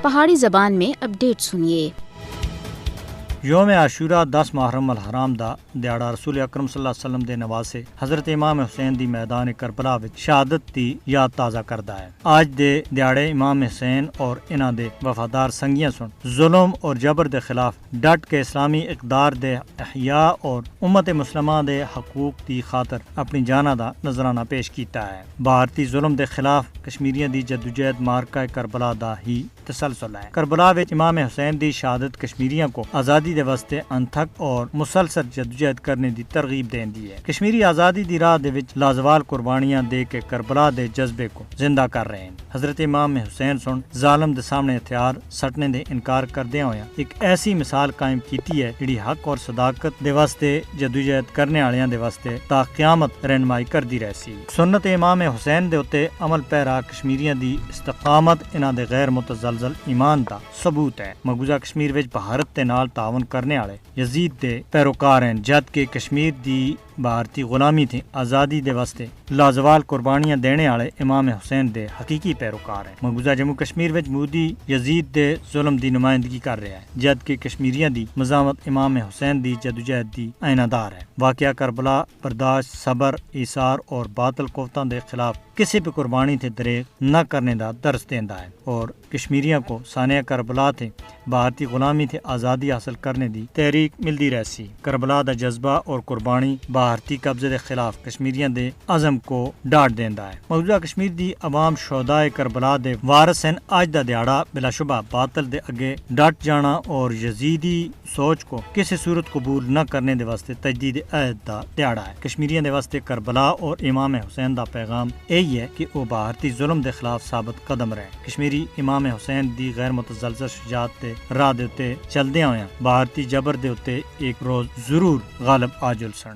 پہاڑی زبان میں اپڈیٹ سنیے۔ یوم عاشورہ 10 محرم الحرام دا دیہڑا رسول اکرم صلی اللہ علیہ وسلم دے نواسے حضرت امام حسین دی میدان کربلا وچ شہادت دی یاد تازہ کردا ہے۔ آج دے دیہڑے امام حسین اور انہاں دے وفادار سنگیاں سن ظلم اور جبر دے خلاف ڈٹ کے اسلامی اقدار دے احیاء اور امت مسلمہ دے حقوق دی خاطر اپنی جاناں دا نذرانہ پیش کیتا ہے۔ بھارتی ظلم دے خلاف کشمیریاں دی جدوجہد مارکہ کربلا دا ہی تسلسل ہے۔ کربلا وچ امام حسین دی شہادت کشمیریاں کو آزادی دے واسطے انتھک اور مسلسل جدوجہد کرنے دی ترغیب دیندی ہے۔ کشمیری آزادی دی راہ دے وچ لازوال قربانیاں دے کے کربلا دے جذبے کو زندہ کر رہے ہیں۔ حضرت امام حسین سن ظالم دے سامنے ہتھیار سٹنے دے انکار کردے ہویا ایک ایسی مثال قائم کیتی ہے جڑی حق اور صداقت دے واسطے جدوجہد کرنے والیاں دے واسطے تا قیامت رہنمائی کردی رہسی۔ سنت امام حسین دے اتے عمل پیرا کشمیریاں دی استقامت انہاں دے غیر متزلزل ایمان دا ثبوت ہے۔ مقبوضہ کشمیر وچ بھارت دے نال تعاون کرنے والے یزید دے پیروکار ہیں، جد کہ کشمیر دی بھارتی غلامی تھی آزادی دے واسطے لازوال قربانیاں دینے والے امام حسین دے حقیقی پیروکار ہیں۔ مقبوضہ جموں کشمیر وچ مودی یزید دے ظلم دی نمائندگی کر رہا ہے، جد کہ کشمیریاں دی مزاحمت امام حسین دی جدوجہد دی آئینہ دار ہے۔ واقعہ کربلا برداشت، صبر، ایثار اور باطل قوتاں دے خلاف کسی بھی قربانی تھے دریغ نہ کرنے دا درس دیندا ہے اور کشمیریاں کو سانحہ کربلا تھے بھارتی غلامی تھے آزادی حاصل کرنے دی تحریک ملدی رہسی۔ کربلا دا جذبہ اور قربانی بھارتی قبضے دے خلاف کشمیریاں دے عزم کو ڈاٹ دیندا ہے۔ مقبوضہ کشمیر دی عوام شہدائے کربلا دے وارث ہیں۔ آج دا دیہڑا بلا شبہ باطل دے اگے ڈٹ جانا اور یزیدی سوچ کو کسی صورت قبول نہ کرنے دے واسطے تجدید عہد دا دیہڑا ہے۔ کشمیریاں دے واسطے کربلا اور امام حسین دا پیغام یہی ہے کہ وہ بھارتی ظلم دے خلاف ثابت قدم رہے۔ کشمیری امام حسین دی غیر متزلزل شجاعت دے راہ دے اتے چلدے ہوئے بھارتی جبر دے اتے ایک روز ضرور غالب آ جل سن۔